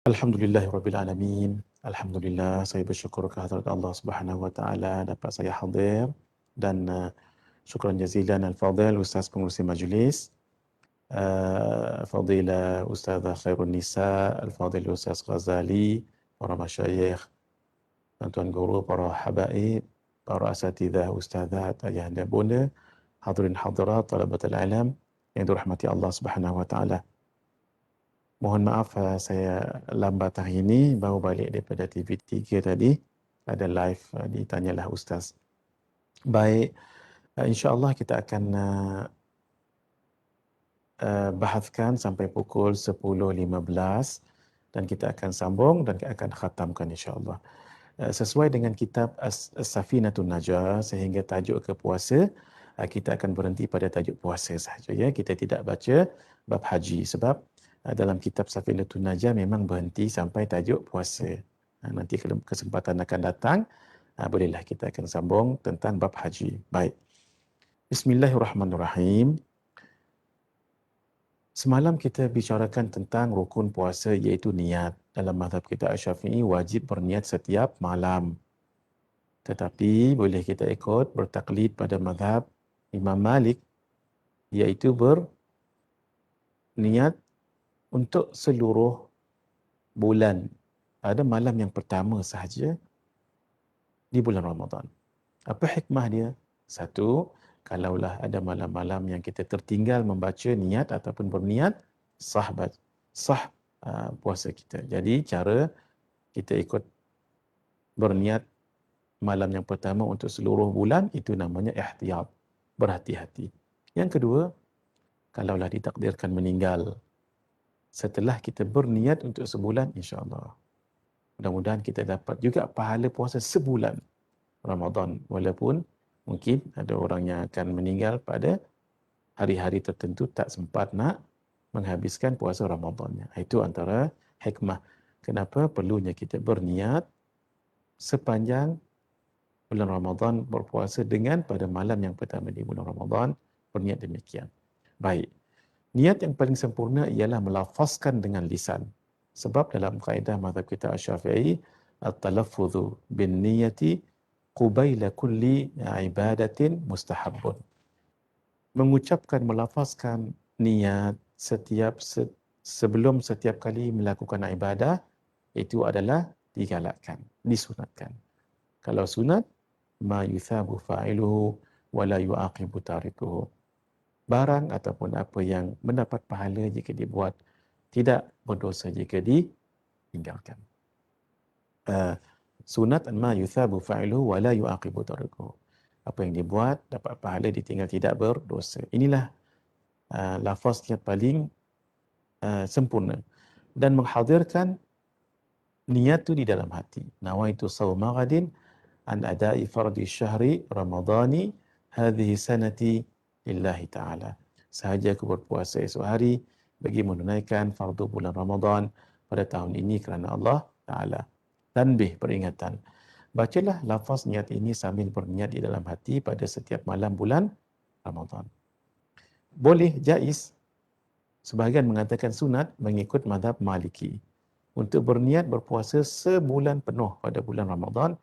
Alhamdulillahirabbil alamin. Alhamdulillah, saya bersyukur kehadrat Allah Subhanahu wa taala dapat saya hadir dan syukran jazilan al-fadil Ustaz Pengerusi Majlis, Fadilah Ustazah Khairun Nisa, Al-Fadil Ustaz Ghazali, para masyayikh, tuan guru, para habaib, para asatidzah, ustazat, ayahanda bunda, hadirin hadirat, talabatul alam yang dirahmati Allah Subhanahu wa taala. Mohon maaf saya lambat hari ini, baru balik daripada TV3 tadi. Ada live di Tanyalah Ustaz. Baik, insya-Allah kita akan bahaskan sampai pukul 10.15 dan kita akan sambung dan akan khatamkan insya-Allah. Sesuai dengan kitab As-Safinatun Najah sehingga tajuk ke puasa, kita akan berhenti pada tajuk puasa sahaja ya. Kita tidak baca bab haji sebab dalam kitab Safinatun Najah memang berhenti sampai tajuk puasa. Nanti kesempatan akan datang, bolehlah kita akan sambung tentang bab haji. Baik. Bismillahirrahmanirrahim. Semalam kita bicarakan tentang rukun puasa iaitu niat. Dalam mazhab kita Asy-Syafi'i wajib berniat setiap malam. Tetapi boleh kita ikut bertaklid pada mazhab Imam Malik iaitu berniat untuk seluruh bulan pada malam yang pertama sahaja di bulan Ramadan. Apa hikmah dia? Satu, kalaulah ada malam-malam yang kita tertinggal membaca niat ataupun berniat, sah puasa kita. Jadi cara kita ikut berniat malam yang pertama untuk seluruh bulan itu namanya ihtiyat, berhati-hati. Yang kedua, kalaulah ditakdirkan meninggal setelah kita berniat untuk sebulan, insya-Allah. Mudah-mudahan kita dapat juga pahala puasa sebulan Ramadan, walaupun mungkin ada orang yang akan meninggal pada hari-hari tertentu tak sempat nak menghabiskan puasa Ramadannya. Itu antara hikmah kenapa perlunya kita berniat sepanjang bulan Ramadan berpuasa dengan pada malam yang pertama di bulan Ramadan, berniat demikian. Baik. Niat yang paling sempurna ialah melafazkan dengan lisan. Sebab dalam kaedah mazhab kita Asy-Syafi'i, at-talaffudhu bin niyati qubaila kulli ibadatin mustahabbun. Mengucapkan, melafazkan niat sebelum setiap kali melakukan ibadah itu adalah digalakkan, disunatkan. Kalau sunat, ma yuthabu fa'iluhu wa la yu'aqibu tarikuhu. Barang ataupun apa yang mendapat pahala jika dibuat, tidak berdosa jika ditinggalkan. Sunat ma yuthabu fa'iluhu wa la yu'aqibu tarikuhu. Apa yang dibuat dapat pahala, ditinggal tidak berdosa. Inilah lafaz yang paling sempurna dan menghadirkan niat itu di dalam hati. Nawaitu shauma ghadin an ada'i fardhi syahri ramadhani hadhihi sanati lillahi ta'ala. Sahaja aku berpuasa esok hari bagi menunaikan fardu bulan Ramadan pada tahun ini kerana Allah Ta'ala. Tanbih, peringatan. Bacalah lafaz niat ini sambil berniat di dalam hati pada setiap malam bulan Ramadan. Boleh, jaiz. Sebahagian mengatakan sunat mengikut mazhab Maliki. Untuk berniat berpuasa sebulan penuh pada bulan Ramadan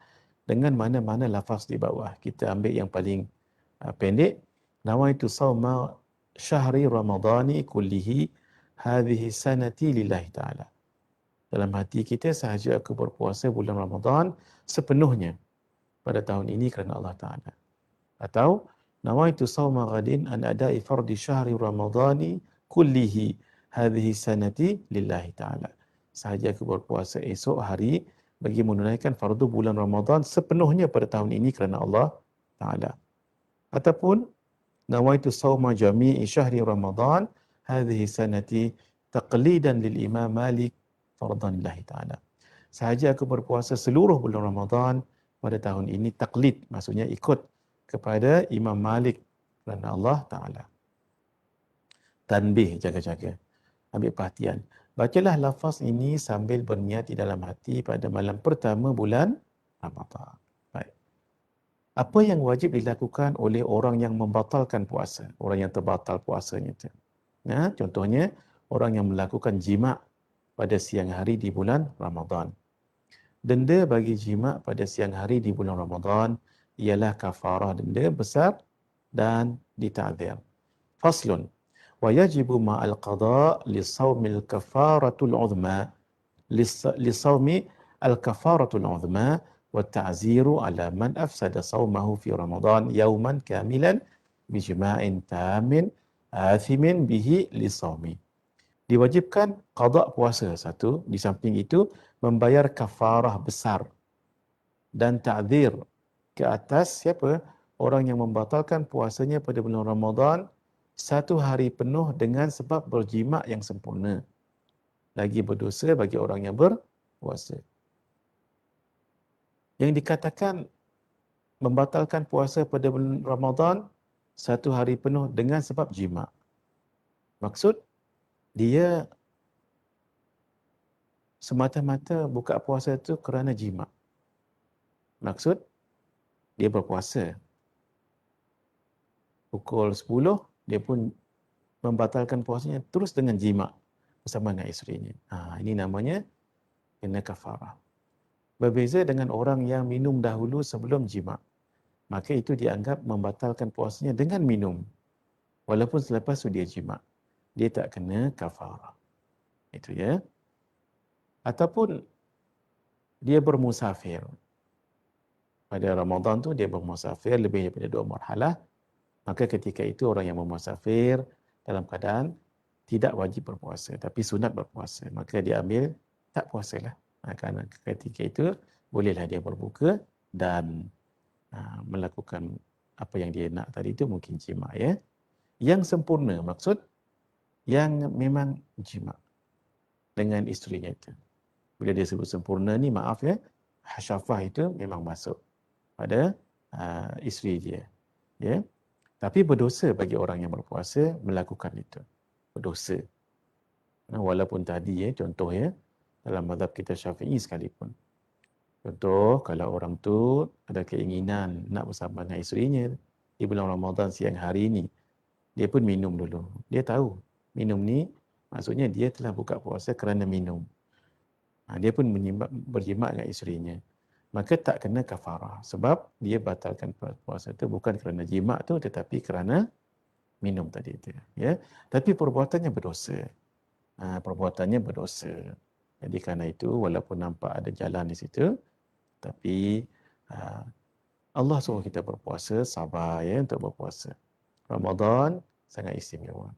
dengan mana-mana lafaz di bawah. Kita ambil yang paling pendek. Nawaitu shauma syahri ramadhani kullihi hadhihi sanati lillahi ta'ala. Dalam hati kita, sahaja aku berpuasa bulan Ramadan sepenuhnya pada tahun ini kerana Allah Ta'ala. Atau nawaitu shauma ghadin an ada'i fardhi syahri ramadhani kullihi hadhihi sanati lillahi ta'ala. Sahaja aku berpuasa esok hari bagi menunaikan fardu bulan Ramadan sepenuhnya pada tahun ini kerana Allah Ta'ala. Ataupun nawaitu shauma jami'i syahri Ramadan hadhihi sanati taqlidan lil Imam Malik fardhan lillahi ta'ala. Sahaja aku berpuasa seluruh bulan Ramadan pada tahun ini, taklid maksudnya ikut kepada Imam Malik kerana Allah Ta'ala. Tanbih, jaga-jaga. Ambil perhatian. Bacalah lafaz ini sambil berniat di dalam hati pada malam pertama bulan Ramadan. Baik. Apa yang wajib dilakukan oleh orang yang membatalkan puasa? Orang yang terbatal puasanya itu. Contohnya, orang yang melakukan jima' pada siang hari di bulan Ramadan. Denda bagi jima' pada siang hari di bulan Ramadan ialah kafarah denda besar dan dita'zir. Faslun. Wa yajibu ma'al qada' li sawmil kafaratul uzma lisawmi al-kafaratul uzma wa ta'ziru ala man afsada sawmahu fi Ramadan yawman kamilan bijma'in tamin athimin bihi lisawmi. Diwajibkan qada' puasa satu, di samping itu membayar kafarah besar dan ta'zir ke atas siapa? Orang yang membatalkan puasanya pada bulan Ramadan satu hari penuh dengan sebab berjima' yang sempurna. Lagi berdosa bagi orang yang berpuasa. Yang dikatakan membatalkan puasa pada bulan Ramadan satu hari penuh dengan sebab jima'. Maksud, dia semata-mata buka puasa itu kerana jima'. Maksud, dia berpuasa. Pukul 10, dia pun membatalkan puasanya terus dengan jima' bersama dengan isterinya. Ini namanya kena kafarah. Berbeza dengan orang yang minum dahulu sebelum jima'. Maka itu dianggap membatalkan puasanya dengan minum. Walaupun selepas itu dia jima'. Dia tak kena kafarah. Itu ya. Ataupun dia bermusafir. Pada Ramadan tu dia bermusafir lebih daripada 2 marhalah. Maka ketika itu orang yang bermusafir dalam keadaan tidak wajib berpuasa. Tapi sunat berpuasa. Maka dia ambil tak puasalah. Kerana ketika itu bolehlah dia berbuka dan melakukan apa yang dia nak tadi itu mungkin jima' ya. Yang sempurna maksud yang memang jima' dengan isterinya itu. Bila dia sebut sempurna ni maaf ya, hasyafah itu memang masuk pada isteri dia. Ya. Tapi berdosa bagi orang yang berpuasa melakukan itu. Berdosa. Walaupun tadi ya, contoh ya, dalam mazhab kita Syafi'i sekalipun. Contoh, kalau orang tu ada keinginan nak bersama dengan isterinya di bulan Ramadan siang hari ini, dia pun minum dulu. Dia tahu minum ni maksudnya dia telah buka puasa kerana minum. Dia pun berjima' dengan isterinya. Maka tak kena kafarah. Sebab dia batalkan puasa itu bukan kerana jima' tu tetapi kerana minum tadi itu. Ya? Tapi perbuatannya berdosa. Perbuatannya berdosa. Jadi kerana itu walaupun nampak ada jalan di situ, tapi Allah suruh kita berpuasa, sabar ya untuk berpuasa. Ramadan sangat istimewa.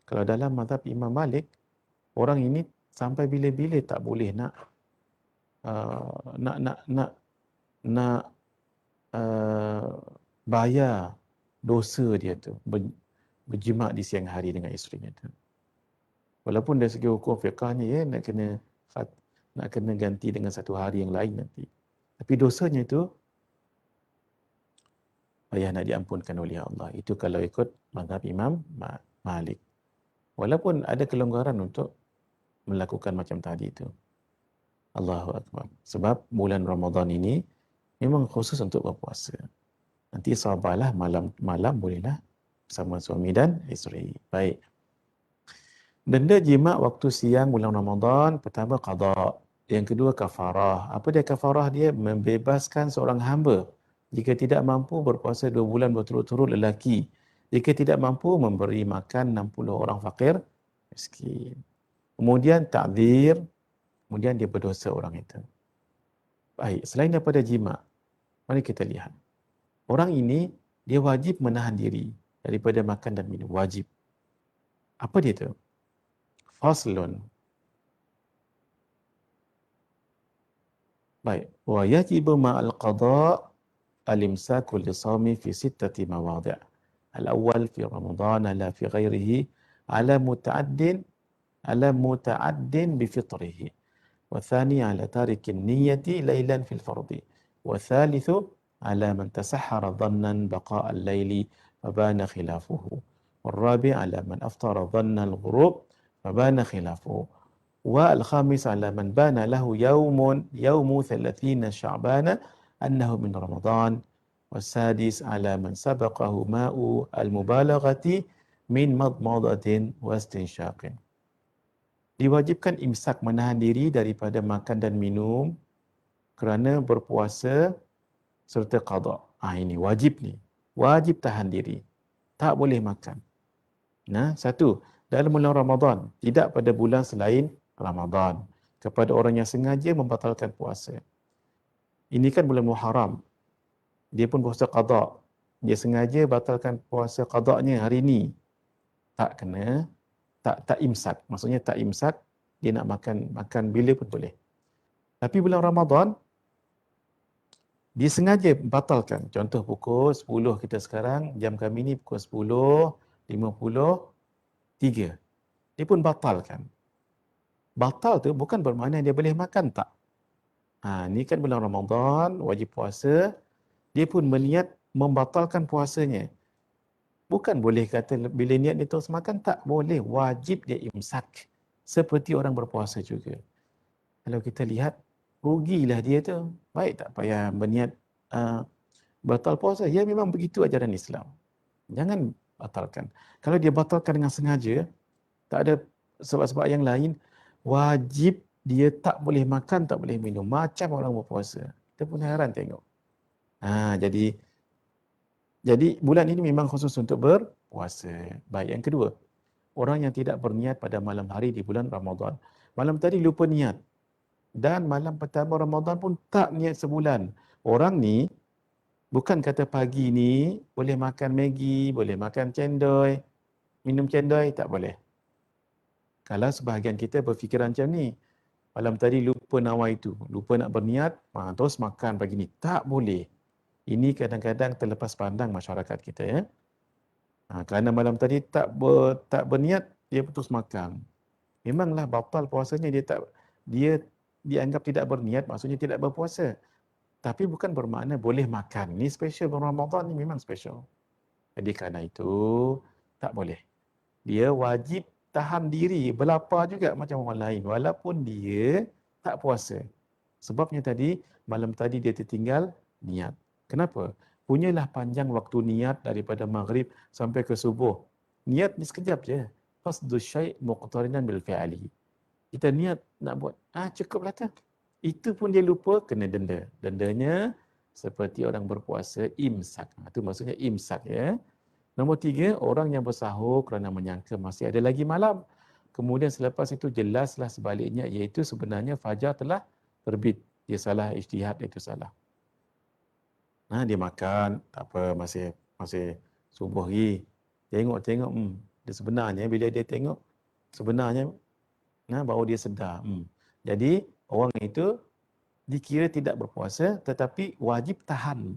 Kalau dalam mazhab Imam Malik, orang ini sampai bila-bila tak boleh nak bayar dosa dia tu, berjima' di siang hari dengan isterinya tu. Walaupun dari segi hukum fiqahnya ya nak kena ganti dengan satu hari yang lain nanti. Tapi dosanya itu payah nak diampunkan oleh Allah. Itu kalau ikut mazhab Imam Malik. Walaupun ada kelonggaran untuk melakukan macam tadi itu. Allahu Akbar. Sebab bulan Ramadan ini memang khusus untuk berpuasa. Nanti sabarlah malam bolehlah bersama suami dan isteri. Baik. Denda jima' waktu siang bulan Ramadan, pertama qada'. Yang kedua kafarah. Apa dia kafarah dia? Membebaskan seorang hamba jika tidak mampu berpuasa 2 bulan berturut-turut lelaki. Jika tidak mampu memberi makan 60 orang fakir miskin. Kemudian ta'zir, kemudian dia berdosa orang itu. Baik, selain daripada jima', mari kita lihat. Orang ini dia wajib menahan diri daripada makan dan minum, wajib. Apa dia tu? Faslun. Baik, wa yajibu ma'al qada' al-imsaku li-shawmi fi 6 mawadhi'. Al-awwal fi Ramadan la fi ghairihi ala muta'addin bi fitrihi. Wa thani ala tarikin niyyati laylan fil fardi. Wa thalithu ala man tasahhara dhannan baqa' al-layli fabana khilafuhu. Wal-rabi' ala man aftara dhanna al-ghurub fabana khilafuhu. والخامس على من بان له يوم 30 شعبان أنه من رمضان والسادس على من سبقه ماء المبالغة من مضمضة واستنشاق. Diwajibkan imsak, menahan diri daripada makan dan minum kerana berpuasa serta qada. Ini wajib ni. Wajib tahan diri. Tak boleh makan. Nah, satu, dalam bulan Ramadan, tidak pada bulan selain Ramadan. Kepada orang yang sengaja membatalkan puasa. Ini kan bulan Muharram. Dia pun puasa qada. Dia sengaja batalkan puasa qadanya hari ni. Tak kena, tak imsak. Maksudnya tak imsak, dia nak makan bila pun boleh. Tapi bulan Ramadan, dia sengaja batalkan. Contoh pukul 10 kita sekarang, jam kami ni pukul 10.53. Dia pun batalkan. Batal tu bukan bermakna dia boleh makan, tak. Ni kan bulan Ramadan, wajib puasa. Dia pun berniat membatalkan puasanya. Bukan boleh kata bila niat dia terus makan, tak boleh. Wajib dia imsak. Seperti orang berpuasa juga. Kalau kita lihat, rugilah dia tu. Baik tak payah berniat batal puasa. Ya, memang begitu ajaran Islam. Jangan batalkan. Kalau dia batalkan dengan sengaja, tak ada sebab-sebab yang lain, wajib dia tak boleh makan, tak boleh minum. Macam orang berpuasa. Kita pun heran tengok. Jadi bulan ini memang khusus untuk berpuasa. Baik, yang kedua, orang yang tidak berniat pada malam hari di bulan Ramadan. Malam tadi lupa niat. Dan malam pertama Ramadan pun tak niat sebulan. Orang ni, bukan kata pagi ni boleh makan Maggi, boleh makan cendol, minum cendol, tak boleh. Kalau sebahagian kita berfikiran macam ni, malam tadi lupa nawai itu, lupa nak berniat, terus makan pagi ni. Tak boleh. Ini kadang-kadang terlepas pandang masyarakat kita, ya. Kerana malam tadi tak berniat, dia terus makan. Memanglah batal puasanya, dia dianggap tidak berniat, maksudnya tidak berpuasa. Tapi bukan bermakna boleh makan. Ni special Ramadan ni, memang special. Jadi kerana itu tak boleh. Dia wajib tahan diri, berlapar juga macam orang lain walaupun dia tak puasa. Sebabnya tadi malam tadi dia tertinggal niat. Kenapa? Punyalah panjang waktu niat daripada maghrib sampai ke subuh. Niat ni sekejap je. Qasdu syai' muqtarinan bil fi'ali. Kita niat nak buat, cukuplah tu. Itu pun dia lupa, kena denda. Dendanya seperti orang berpuasa, imsak. Itu maksudnya imsak, ya. Nombor 3, orang yang bersahur kerana menyangka masih ada lagi malam. Kemudian selepas itu jelaslah sebaliknya, iaitu sebenarnya fajar telah terbit. Dia salah ijtihad, itu salah. Dia makan, tak apa, masih subuh lagi. Tengok, dia sebenarnya bila dia tengok, sebenarnya baru dia sedar. Jadi orang itu dikira tidak berpuasa tetapi wajib tahan.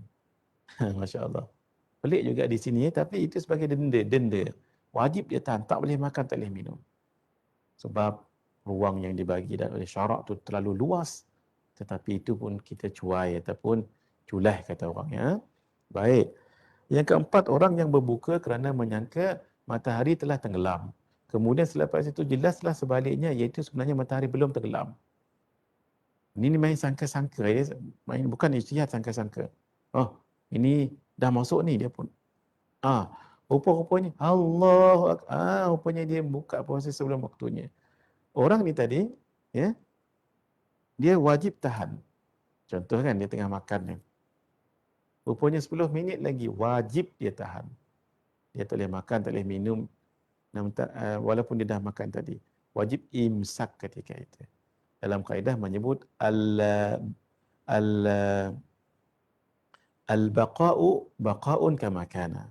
Masya Allah. Pelik juga di sini, tapi itu sebagai denda. Wajib dia tahan, tak boleh makan, tak boleh minum. Sebab ruang yang dibagi oleh syarak tu terlalu luas. Tetapi itu pun kita cuai ataupun culah, kata orang, ya. Baik. Yang keempat, orang yang berbuka kerana menyangka matahari telah tenggelam. Kemudian selepas itu jelaslah sebaliknya, iaitu sebenarnya matahari belum tenggelam. Ini main sangka-sangka, ya. Bukan ijtihad, sangka-sangka. Ini dah masuk ni, dia pun. Rupa-rupanya rupanya dia buka puasa sebelum waktunya. Orang ni tadi, ya, dia wajib tahan. Contoh kan, dia tengah makan ni. Rupanya 10 minit lagi, wajib dia tahan. Dia tak boleh makan, tak boleh minum, walaupun dia dah makan tadi. Wajib imsak ketika itu. Dalam kaedah menyebut al-baqa'u baqa'un kama kana.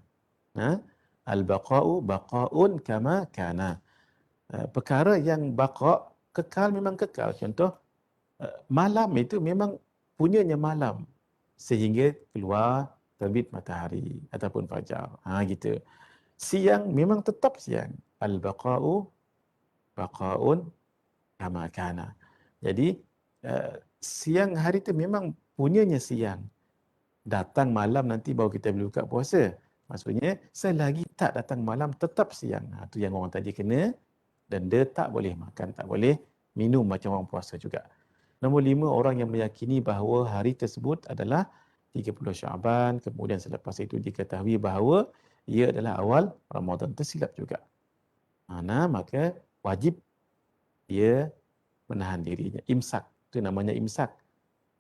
Al-baqa'u baqa'un kama kana. Perkara yang baqa' kekal, memang kekal. Contoh, malam itu memang punyanya malam sehingga keluar terbit matahari ataupun fajar. Gitu. Siang memang tetap siang. Al-baqa'u baqa'un kama kana. Jadi siang hari itu memang punyanya siang. Datang malam nanti baru kita boleh buka puasa. Maksudnya selagi tak datang malam tetap siang. Itu yang orang tadi kena denda, tak boleh makan, tak boleh minum macam orang puasa juga. Nombor 5, orang yang meyakini bahawa hari tersebut adalah 30 Syaban, kemudian selepas itu diketahui bahawa ia adalah awal Ramadan, tersilap juga. Maka wajib dia menahan dirinya. Imsak, itu namanya imsak.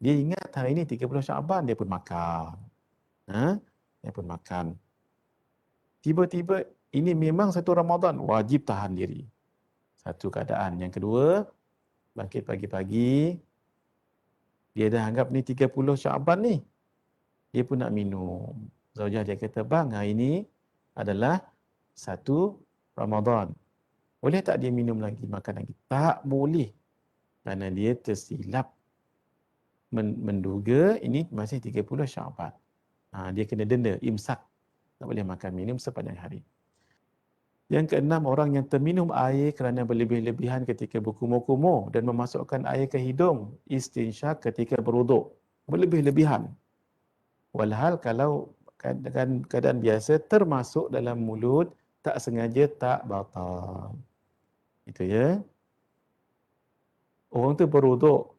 Dia ingat hari ini 30 Syaban, dia pun makan. Dia pun makan. Tiba-tiba ini memang satu Ramadan, wajib tahan diri. Satu keadaan. Yang kedua, bangkit pagi-pagi, dia dah anggap ni 30 Syaban ni. Dia pun nak minum. Zaujah dia kata, bang, hari ini adalah satu Ramadan. Boleh tak dia minum lagi, makan lagi? Tak boleh. Kerana dia tersilap menduga ini masih 30 Syaban. Dia kena denda, imsak. Tak boleh makan minum sepanjang hari. Yang keenam, orang yang terminum air kerana berlebih-lebihan ketika berkumur-kumur dan memasukkan air ke hidung, istinsyak ketika berwuduk. Berlebih-lebihan. Walhal kalau keadaan biasa termasuk dalam mulut, tak sengaja tak batal. Itu ya. Orang tu berwuduk,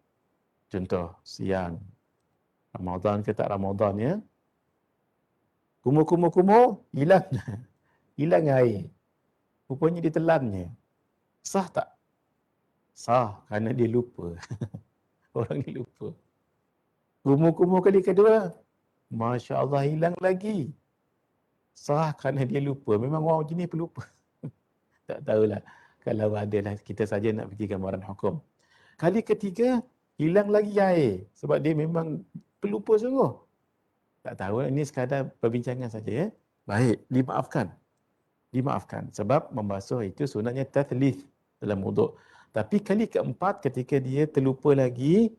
contoh siang, Ramadan ke tak Ramadan ya, kumur-kumur, hilang. Hilang air. Rupanya ditelannya. Sah tak? Sah, kerana dia lupa. Orang ni lupa. Kumur-kumur kali kedua, Masya Allah hilang lagi. Sah kerana dia lupa. Memang orang jenis pelupa. Tak tahulah. Kalau ada lah, kita saja nak pergi gambaran hukum. Kali ketiga, hilang lagi air. Sebab dia memang pelupa sungguh. Tak tahu, ini sekadar perbincangan saja ya. Baik, dimaafkan. Dimaafkan. Sebab membasuh itu sunatnya tathlith dalam wuduk. Tapi kali keempat ketika dia terlupa lagi,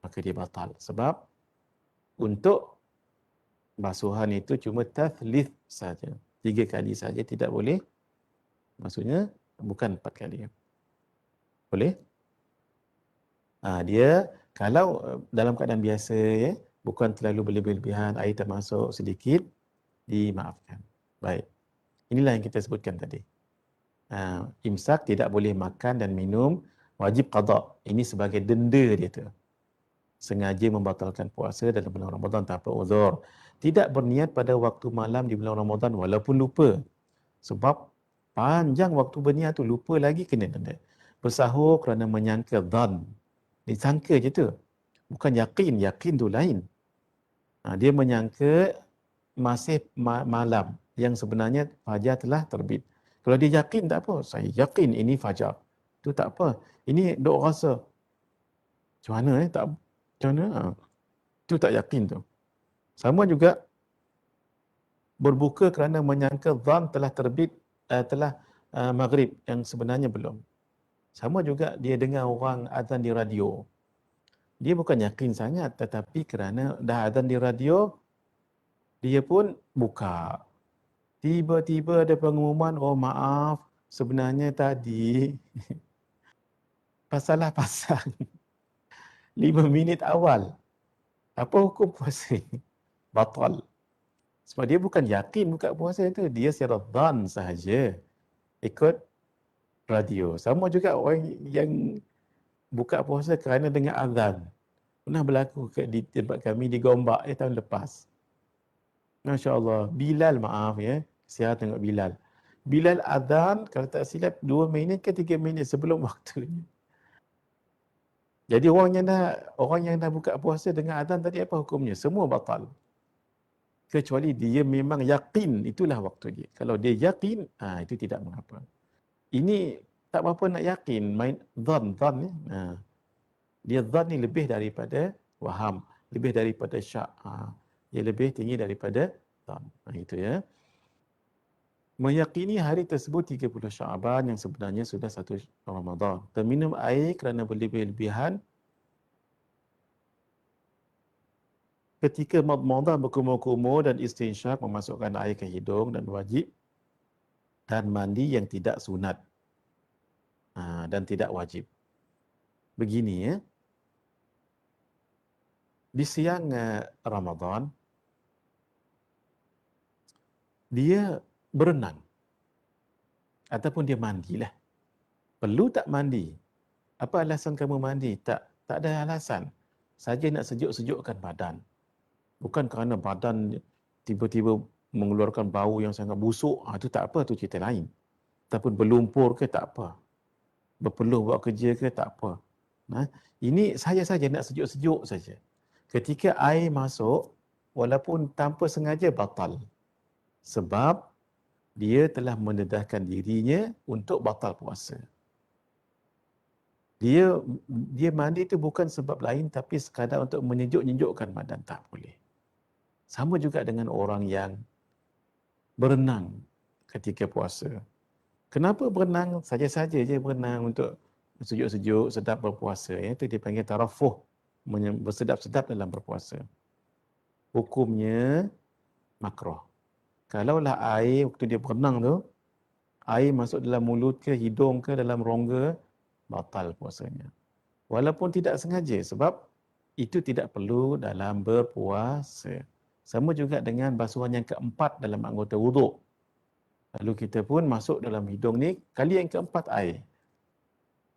maka dia batal. Sebab untuk basuhan itu cuma tathlith saja. 3 kali saja, tidak boleh. Maksudnya bukan 4 kali. Boleh? Dia kalau dalam keadaan biasa ya, bukan terlalu berlebih-lebihan, air termasuk sedikit, dimaafkan. Baik. Inilah yang kita sebutkan tadi. Imsak tidak boleh makan dan minum, wajib qada. Ini sebagai denda dia tu. Sengaja membatalkan puasa dalam bulan Ramadan tanpa uzur. Tidak berniat pada waktu malam di bulan Ramadan walaupun lupa. Sebab panjang waktu berniat tu, lupa lagi kena denda. Bersahur kerana menyangka dhan. Disangka je tu. Bukan yakin. Yakin tu lain. Dia menyangka masih malam yang sebenarnya fajar telah terbit. Kalau dia yakin tak apa. Saya yakin ini fajar. Itu tak apa. Ini duk rasa. Macam mana tak, macam mana? Itu tak yakin tu. Sama juga berbuka kerana menyangka dhan telah terbit, telah maghrib yang sebenarnya belum. Sama juga dia dengar orang azan di radio. Dia bukan yakin sangat, tetapi kerana dah azan di radio, dia pun buka. Tiba-tiba ada pengumuman, oh maaf, sebenarnya tadi salah pasang 5 minit awal. Apa hukum puasa? Batal. Sebab dia bukan yakin buka puasa itu, dia secara dhan sahaja ikut radio. Sama juga orang yang buka puasa kerana dengar azan. Pernah berlaku di tempat kami di Gombak tahun lepas. Masya Allah, Bilal maaf ya, saya tengok Bilal. Bilal azan, kalau tak silap 2 minit ke 3 minit sebelum waktunya. Jadi orang yang dah buka puasa dengan azan tadi, apa hukumnya? Semua batal. Kecuali dia memang yakin itulah waktu dia. Kalau dia yakin, itu tidak mengapa. Ini tak apa nak yakin, main dhan ya. Dia dhan ni lebih daripada waham, lebih daripada syak. Dia lebih tinggi daripada dhan. Itu ya. Meyakini hari tersebut 30 Syaban yang sebenarnya sudah 1 Ramadan. Terminum air kerana berlebih-lebihan ketika madmadah, berkumur-kumur dan istinsyak, memasukkan air ke hidung dan wajib, dan mandi yang tidak sunat dan tidak wajib. Begini ya. Di siang Ramadan, dia berenang ataupun dia mandilah. Perlu tak mandi? Apa alasan kamu mandi? Tak ada alasan. Saja nak sejuk-sejukkan badan. Bukan kerana badan tiba-tiba mengeluarkan bau yang sangat busuk. Itu tak apa, tu cerita lain. Ataupun berlumpur ke tak apa. berpeluh buat kerja ke, tak apa. Ini saya saja nak sejuk-sejuk saja. Ketika air masuk, walaupun tanpa sengaja batal. Sebab dia telah mendedahkan dirinya untuk batal puasa. Dia mandi itu bukan sebab lain tapi sekadar untuk menyejuk-nyejukkan badan, tak boleh. Sama juga dengan orang yang berenang ketika puasa. Kenapa berenang? Saja-saja je berenang untuk sejuk-sejuk, sedap berpuasa. Itu dipanggil tarafuh, bersedap-sedap dalam berpuasa. Hukumnya makruh. Kalaulah air waktu dia berenang tu, air masuk dalam mulut ke, hidung ke, dalam rongga, batal puasanya. Walaupun tidak sengaja, sebab itu tidak perlu dalam berpuasa. Sama juga dengan basuhan yang keempat dalam anggota wuduk. Lalu kita pun masuk dalam hidung ni, kali yang keempat air.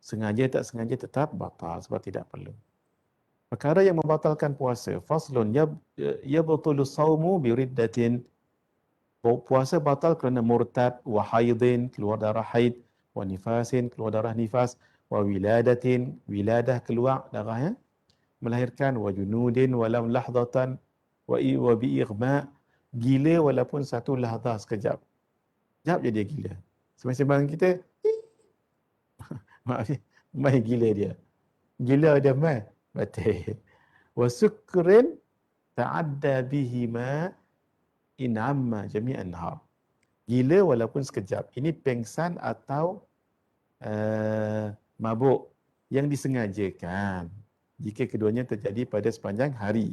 Sengaja tak sengaja tetap batal sebab tidak perlu. Perkara yang membatalkan puasa. Faslun yabtulu sawmu biriddatin. Puasa batal kerana murtad, wa haidin, keluar darah haid, wa nifasin, keluar darah nifas, wa wiladatin, wiladah keluar darahnya, melahirkan, wa junudin walam lahdatan, wa bi ighma, gila walaupun satu lahdah sekejap. Sekejap je dia gila. Semasa kita, maaf, main gila dia. Gila dia main. Batil. Wa sukrin ta'adda bihima in amma jami'an nahar. Gila walaupun sekejap. Ini pengsan atau mabuk yang disengajakan. Jika keduanya terjadi pada sepanjang hari.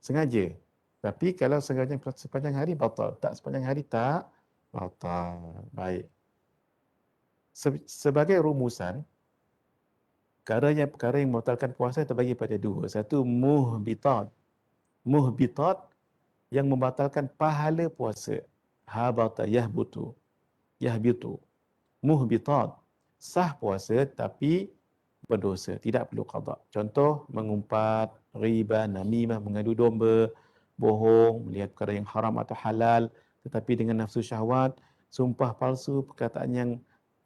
Sengaja. Tapi kalau sengaja sepanjang hari, batal. Tak sepanjang hari, tak batal. Baik. Sebagai rumusan, perkara yang membatalkan puasa terbagi pada dua. Satu, muhbitat. Muhbitat yang membatalkan pahala puasa. Habata yahbutu. Yahbitu. Muhbitat. Sah puasa tapi berdosa. Tidak perlu qada. Contoh, mengumpat, riba, namimah, mengadu domba, bohong, melihat perkara yang haram atau halal, tetapi dengan nafsu syahwat, sumpah palsu, perkataan yang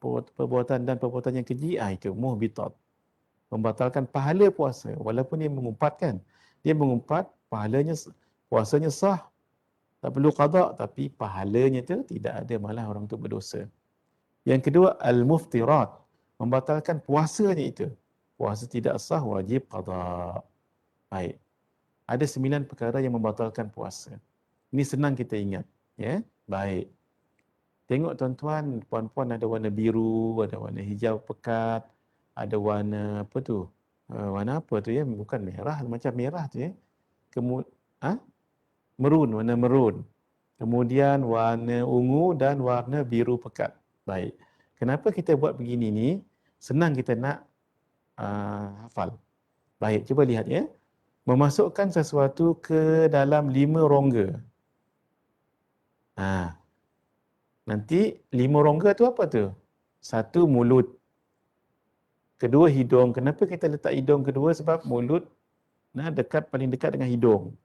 perbuatan yang keji, itu muhbitat. Membatalkan pahala puasa. Walaupun dia mengumpat kan. Dia mengumpat, puasanya sah. Tak perlu qada, tapi pahalanya tu tidak ada, malah orang tu berdosa. Yang kedua, al-muftirat. Membatalkan puasanya itu. Puasa tidak sah, wajib qada. Baik. Ada 9 perkara yang membatalkan puasa. Ini senang kita ingat. Ya, baik. Tengok tuan-tuan, puan-puan ada warna biru, ada warna hijau pekat, ada warna apa tu? Warna apa tu ya? Bukan merah, macam merah tu ya. Merun, warna merun. Kemudian warna ungu dan warna biru pekat. Baik. Kenapa kita buat begini ni? Senang kita nak hafal. Baik, cuba lihat ya. Memasukkan sesuatu ke dalam 5 rongga. Nanti 5 rongga tu apa tu? 1 mulut. Kedua hidung. Kenapa kita letak hidung kedua? Sebab mulut paling dekat dengan hidung.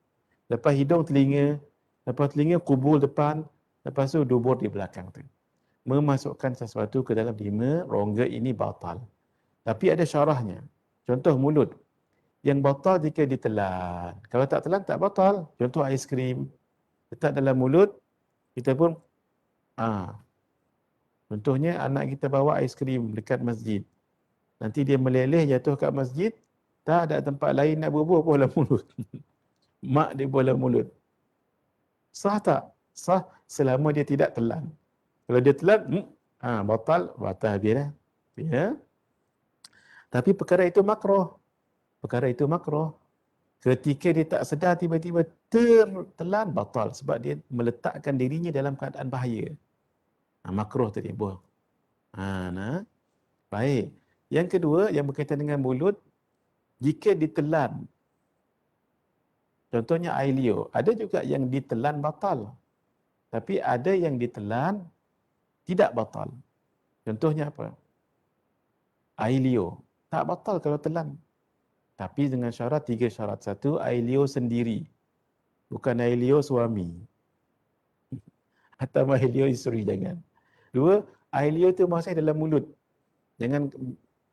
Lepas hidung telinga, lepas telinga kubul depan, lepas tu dubur di belakang tu. Memasukkan sesuatu ke dalam 5 rongga ini batal. Tapi ada syarahnya. Contoh mulut. Yang batal jika ditelan. Kalau tak telan tak batal. Contoh aiskrim. Letak dalam mulut, kita pun contohnya anak kita bawa aiskrim dekat masjid. Nanti dia meleleh jatuh kat masjid, tak ada tempat lain nak bubuh bola mulut. Mak dia bola mulut. Sah tak? Sah selama dia tidak telan. Kalau dia telan, batal habis dah. Ya. Tapi perkara itu makruh. Perkara itu makruh. Ketika dia tak sedar tiba-tiba tertelan, batal sebab dia meletakkan dirinya dalam keadaan bahaya. Makruh tadi, buah. Baik. Yang kedua yang berkaitan dengan mulut, jika ditelan, contohnya air liur, ada juga yang ditelan batal. Tapi ada yang ditelan tidak batal. Contohnya apa? Air liur. Tak batal kalau telan. Tapi dengan syarat 3 syarat. 1, air liur sendiri. Bukan air liur suami. Atau air liur isteri, jangan. 2, air liur tu masih dalam mulut. Jangan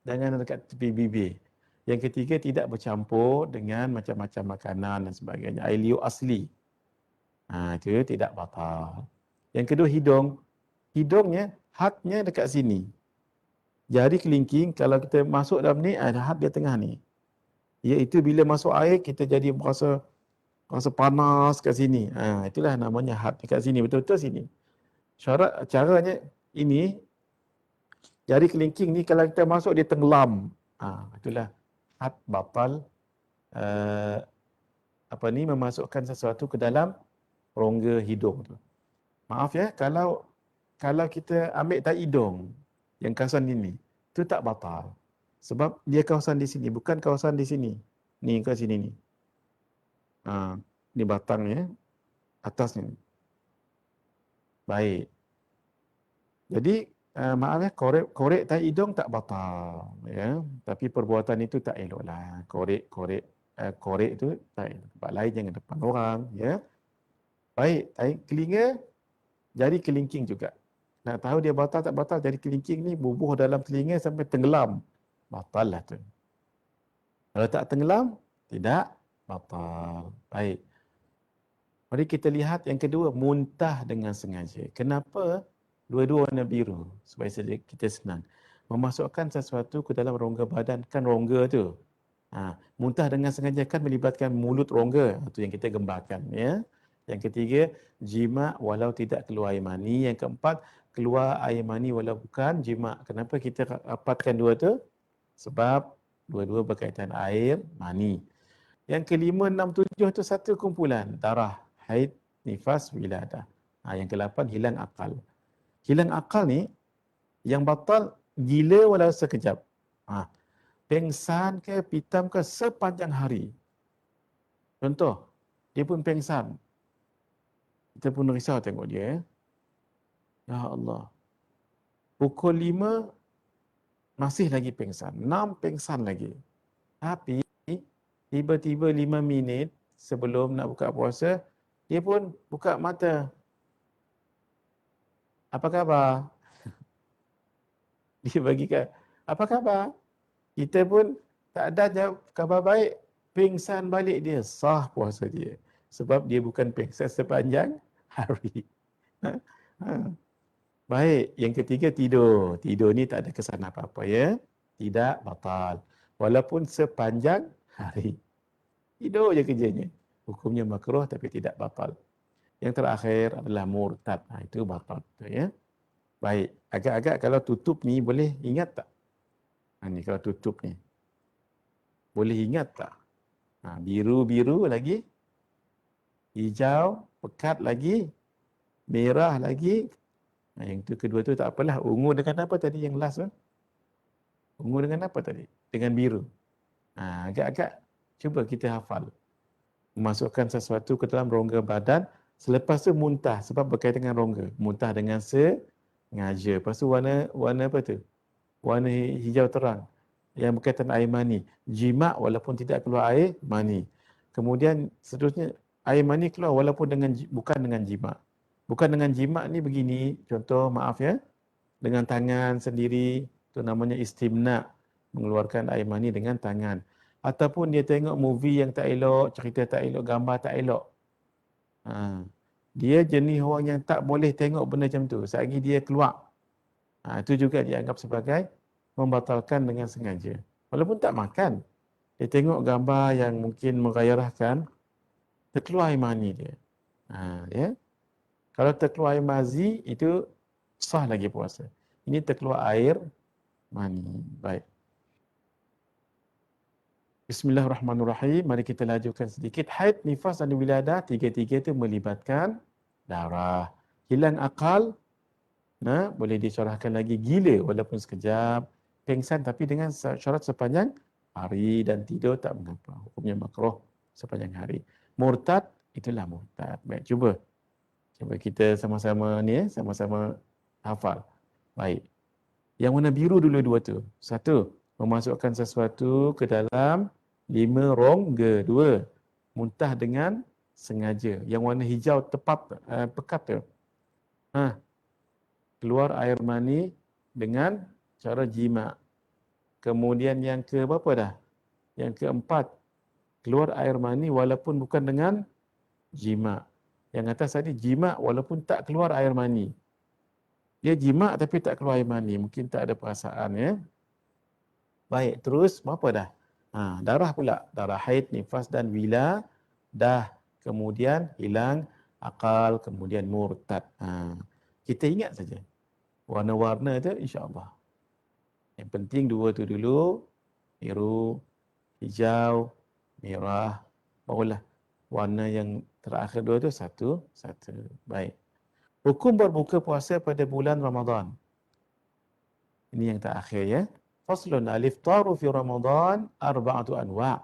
Jangan dekat tepi bibir. Yang ketiga, tidak bercampur dengan macam-macam makanan dan sebagainya. Air liur asli. Itu tidak batal. Yang kedua, hidung. Hidungnya, hadnya dekat sini. Jari kelingking, kalau kita masuk dalam ni, ada had di tengah ni. Iaitu bila masuk air, kita jadi rasa panas kat sini. Itulah namanya had dekat sini. Betul-betul sini. Caranya ini, jari kelingking ni kalau kita masuk dia tenggelam. Itulah had batal memasukkan sesuatu ke dalam rongga hidung tu. Maaf ya, kalau kita ambil tai hidung yang kawasan ini, tu tak batal. Sebab dia kawasan di sini, bukan kawasan di sini. Ni kat sini ni. Ni batangnya, atasnya. Baik. Jadi maaf ya, korek tai hidung tak batal, ya. Tapi perbuatan itu tak eloklah. Korek itu tak elok. Tempat lain jangan depan orang, ya. Baik, tai telinga, jari kelingking juga. Nak tahu dia batal tak batal, jari kelingking ni bubuh dalam telinga sampai tenggelam. Batal lah tu. Kalau tak tenggelam, tidak batal. Baik. Mari kita lihat yang kedua, muntah dengan sengaja. Kenapa dua-dua warna biru? Supaya kita senang. Memasukkan sesuatu ke dalam rongga badan, kan rongga tu. Muntah dengan sengaja kan melibatkan mulut rongga. Itu yang kita gembarkan. Ya. Yang ketiga, jima walau tidak keluar air mani. Yang keempat, keluar air mani walau bukan jima. Kenapa kita rapatkan dua tu? Sebab dua-dua berkaitan air mani. Yang kelima, enam, tujuh tu satu kumpulan. Darah, haid, nifas, wiladah. Yang ke-8, hilang akal. Hilang akal ni, yang batal gila walau sekejap. Pengsan ke, pitam ke sepanjang hari. Contoh, dia pun pengsan. Kita pun risau tengok dia. Ya Allah. Pukul 5, masih lagi pengsan. 6 pengsan lagi. Tapi, tiba-tiba 5 minit sebelum nak buka puasa, dia pun buka mata. Apa khabar? Dia bagi kat, apa khabar? Kita pun tak ada jawab khabar baik. Pengsan balik dia, sah puasa dia. Sebab dia bukan pengsan sepanjang hari. Baik, yang ketiga tidur. Tidur ni tak ada kesan apa-apa ya. Tidak batal. Walaupun sepanjang hari. Tidur je kerjanya. Hukumnya makruh tapi tidak batal. Yang terakhir adalah murtad. Itu batal. Ya. Baik, agak-agak kalau tutup ni boleh ingat tak? Ni kalau tutup ni. Boleh ingat tak? Biru-biru lagi. Hijau, pekat lagi. Merah lagi. Yang tu kedua tu tak apalah. Ungu dengan apa tadi yang last tu? Ungu dengan apa tadi? Dengan biru. Agak-agak cuba kita hafal. Memasukkan sesuatu ke dalam rongga badan. Selepas tu muntah sebab berkaitan dengan rongga. Muntah dengan sengaja. Lepas tu warna apa tu? Warna hijau terang. Yang berkaitan air mani. Jima' walaupun tidak keluar air mani. Kemudian seterusnya air mani keluar walaupun bukan dengan jima'. Bukan dengan jima' ni begini. Contoh maaf ya. Dengan tangan sendiri. Itu namanya istimna'. Mengeluarkan air mani dengan tangan. Ataupun dia tengok movie yang tak elok. Cerita tak elok. Gambar tak elok. Dia jenis orang yang tak boleh tengok benda macam tu. Selagi dia keluar. Itu juga dianggap sebagai membatalkan dengan sengaja. Walaupun tak makan. Dia tengok gambar yang mungkin menggairahkan. Terkeluar air mani dia. Ya. Kalau terkeluar air mazi, itu sah lagi puasa. Ini terkeluar air mani. Baik. Bismillahirrahmanirrahim. Mari kita lajukan sedikit. Haid, nifas dan wiladah. Tiga-tiga itu melibatkan darah. Hilang akal. Boleh disyarahkan lagi gila walaupun sekejap. Pengsan tapi dengan syarat sepanjang hari dan tidur tak mengapa. Hukumnya makruh sepanjang hari. Murtad, itulah murtad. Baik, cuba kita sama-sama ni sama-sama hafal. Baik. Yang warna biru dulu dua tu. Satu, memasukkan sesuatu ke dalam 5 rongga. 2, muntah dengan sengaja. Yang warna hijau tepat pekat tu. Keluar air mani dengan cara jima'. Kemudian yang ke berapa dah? Yang keempat, keluar air mani walaupun bukan dengan jima'. Yang atas tadi jima' walaupun tak keluar air mani. Dia jima' tapi tak keluar air mani, mungkin tak ada perasaan ya. Baik, terus apa dah? Darah pula, darah haid, nifas dan wila dah, kemudian hilang akal, kemudian murtad. Kita ingat saja warna-warna tu insya-Allah. Yang penting dua tu dulu, biru, hijau, merah, barulah warna yang terakhir dua tu satu. Baik. Hukum berbuka puasa pada bulan Ramadan. Ini yang terakhir ya. Faslun al-iftaru fi Ramadan arba'atu anwa'.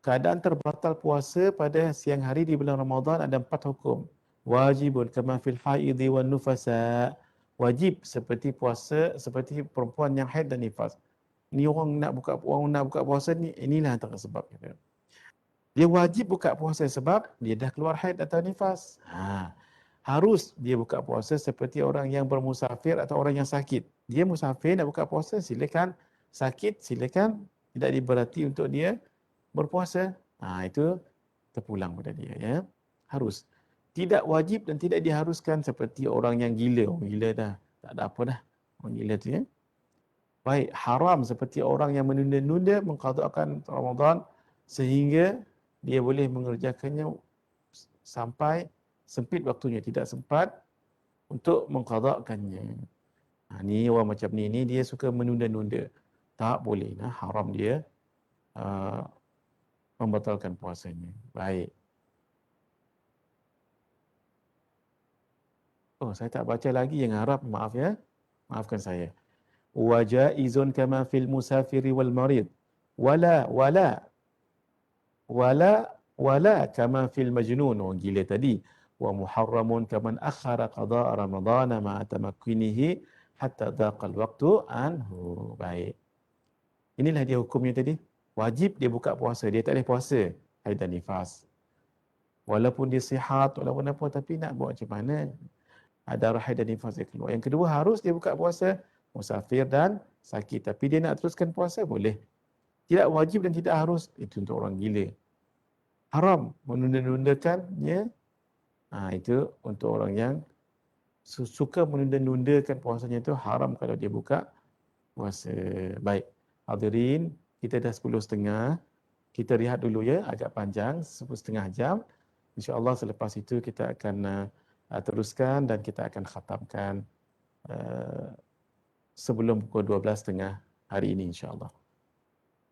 Keadaan terbatal puasa pada siang hari di bulan Ramadan ada 4 hukum. Wajibun kama fil haidhi wan nufasa. Wajib seperti puasa seperti perempuan yang haid dan nifas. Ni orang nak buka puasa ni, inilah antara sebab dia. Dia wajib buka puasa sebab dia dah keluar haid atau nifas. Harus dia buka puasa seperti orang yang bermusafir atau orang yang sakit. Dia musafir nak buka puasa, silakan. Sakit, silakan. Tidak diberati untuk dia berpuasa. Itu terpulang pada dia ya. Harus. Tidak wajib dan tidak diharuskan seperti orang yang gila. Orang gila dah tak ada apa dah. Orang gila tu ya. Baik, haram seperti orang yang menunda-nunda mengqada'kan Ramadan sehingga dia boleh mengerjakannya sampai sempit waktunya, tidak sempat untuk mengqada'kannya. Ni orang macam ni dia suka menunda-nunda. Tak boleh, haram dia membatalkan puasanya. Baik. Saya tak baca lagi yang Arab, maaf ya. Maafkan saya. Wa jaizun kama fil musafiri wal marid. Wala kama fil majnun, orang gila tadi. Wa muharramun kaman akhara qada'a ramadana ma'a tamakkunihi hatta dhaqal waqtu anhu. Baik. Inilah dia hukumnya tadi. Wajib dia buka puasa, dia tak boleh puasa haid dan nifas. Walaupun dia sihat, walaupun apa, tapi nak buat macam mana? Ada haid dan nifas dia keluar. Yang kedua, harus dia buka puasa musafir dan sakit. Tapi dia nak teruskan puasa, boleh. Tidak wajib dan tidak harus. Itu untuk orang gila. Haram menunda-nundakannya. Itu untuk orang yang suka menunda-nundakan puasanya, itu haram kalau dia buka puasa. Baik. Hadirin, kita dah 10.30. Kita rehat dulu ya, agak panjang, 10.30 jam. InsyaAllah selepas itu kita akan teruskan dan kita akan khatamkan sebelum pukul 12.30 hari ini insyaAllah.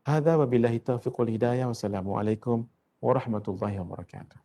Hadza wabillahi taufiq wal hidayah. Wassalamualaikum warahmatullahi wabarakatuh.